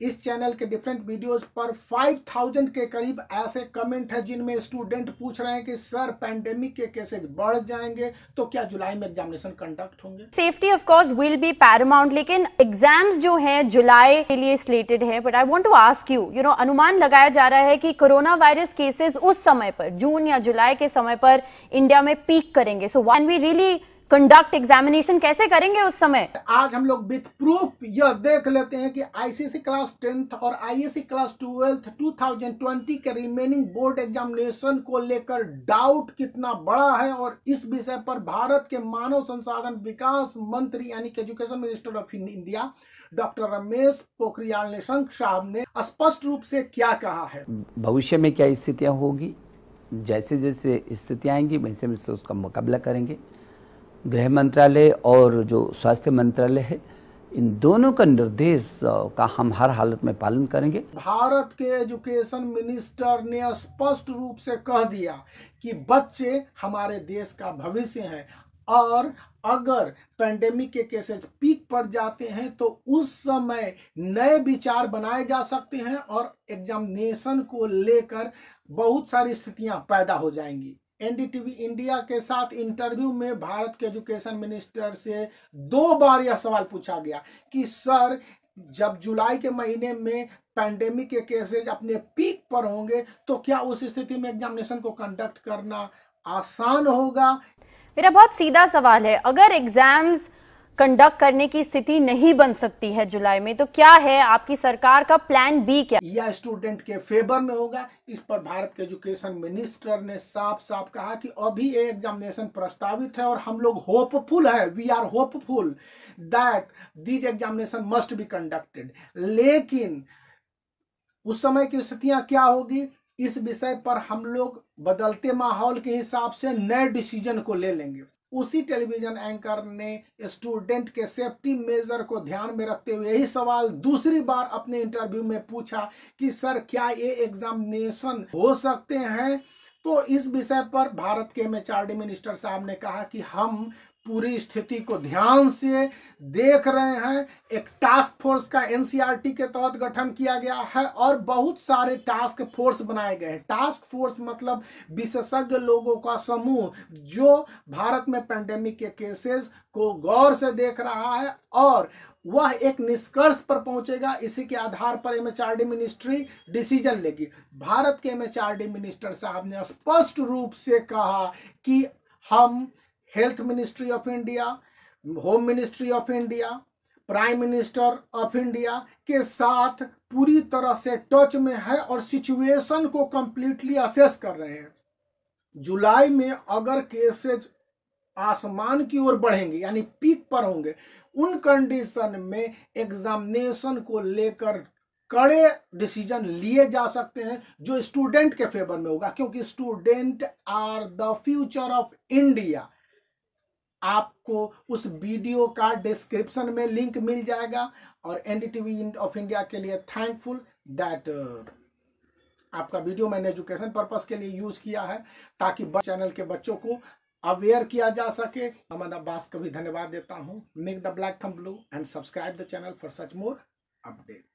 इस चैनल के different videos पर 5000 के करीब ऐसे कमेंट है जिनमें स्टूडेंट पूछ रहे हैं कि सर पैंडेमिक के केसेस बढ़ जाएंगे तो क्या जुलाई में एग्जामिनेशन कंडक्ट होंगे। Safety of course will be paramount, लेकिन एग्जाम्स जो हैं जुलाई के लिए स्लेटेड है। But I want to ask you no अनुमान लगाया जा रहा है कि कोरोना वायरस केसेस उस समय पर जून या जुलाई के समय पर इंडिया में पीक करेंगे। So when we really conduct examination कैसे करेंगे उस समय? आज हम लोग विथ प्रूफ यह देख लेते हैं कि आईसीएसई क्लास 10th और आईएससी क्लास 12th 2020 के रिमेनिंग बोर्ड एग्जामिनेशन को लेकर डाउट कितना बड़ा है। और इस विषय पर भारत के मानव संसाधन विकास मंत्री यानी कि education minister of India doctor Ramesh Pokhriyal Nishank साहब ने स्पष्ट रूप से क्या कहा है। भविष्य में क्या स्थितियां होगी, जैसे जैसे स्थितियां आएंगी वैसे वैसे उसका मुकाबला करेंगे। गृह मंत्रालय और जो स्वास्थ्य मंत्रालय है, इन दोनों का निर्देश का हम हर हालत में पालन करेंगे। भारत के एजुकेशन मिनिस्टर ने स्पष्ट रूप से कह दिया कि बच्चे हमारे देश का भविष्य हैं और अगर पैंडेमिक के केसेस पीक पर जाते हैं तो उस समय नए विचार बनाए जा सकते हैं और एग्जामिनेशन को लेकर बहुत सारी स्थितियां पैदा हो जाएंगी। एनडीटीवी इंडिया के साथ इंटरव्यू में भारत के एजुकेशन मिनिस्टर से 2 बार यह सवाल पूछा गया कि सर जब जुलाई के महीने में पैंडेमिक के केसेज अपने पीक पर होंगे तो क्या उस स्थिति में एग्जामिनेशन को कंडक्ट करना आसान होगा। मेरा बहुत सीधा सवाल है, अगर एग्जाम्स कंडक्ट करने की स्थिति नहीं बन सकती है जुलाई में तो क्या है आपकी सरकार का प्लान बी? क्या यह स्टूडेंट के फेवर में होगा? इस पर भारत के एजुकेशन मिनिस्टर ने साफ साफ कहा कि अभी ये एग्जामिनेशन प्रस्तावित है और हम लोग होपफुल है, we are hopeful that this examination must be conducted. लेकिन उस समय की स्थितियां क्या होगी इस विषय पर हम लोग बदलते माहौल के हिसाब से नए डिसीजन को ले लेंगे। उसी टेलीविजन एंकर ने स्टूडेंट के सेफ्टी मेजर को ध्यान में रखते हुए यही सवाल दूसरी बार अपने इंटरव्यू में पूछा कि सर क्या ये एग्जामिनेशन हो सकते हैं। तो इस विषय पर भारत के एमएचआरडी मिनिस्टर साहब ने कहा कि हम पूरी स्थिति को ध्यान से देख रहे हैं। एक टास्क फोर्स का एनसीईआरटी के तहत गठन किया गया है और बहुत सारे टास्क फोर्स बनाए गए हैं। टास्क फोर्स मतलब विशेषज्ञ लोगों का समूह जो भारत में पैंडेमिक के केसेस को गौर से देख रहा है और वह एक निष्कर्ष पर पहुंचेगा। इसी के आधार पर एमएचआरडी मिनिस्ट्री डिसीजन लेगी। भारत के एमएचआरडी मिनिस्टर साहब ने स्पष्ट रूप से कहा कि हम health ministry of India, home ministry of India, prime minister of India के साथ पूरी तरह से टच में है और सिचुएशन को कंप्लीटली असेस कर रहे हैं। जुलाई में अगर केसेज आसमान की ओर बढ़ेंगे यानी पीक पर होंगे, उन कंडीशन में एग्जामिनेशन को लेकर कड़े डिसीजन लिए जा सकते हैं जो स्टूडेंट के फेवर में होगा, क्योंकि student are the future of India. आपको उस वीडियो का डिस्क्रिप्शन में लिंक मिल जाएगा और एनडीटीवी ऑफ इंडिया के लिए थैंकफुल दैट आपका वीडियो मैंने एजुकेशन पर्पस के लिए यूज किया है ताकि चैनल के बच्चों को अवेयर किया जा सके। अमन अब्बास को भी धन्यवाद देता हूं। Make the black thumb blue and subscribe the channel for such more update.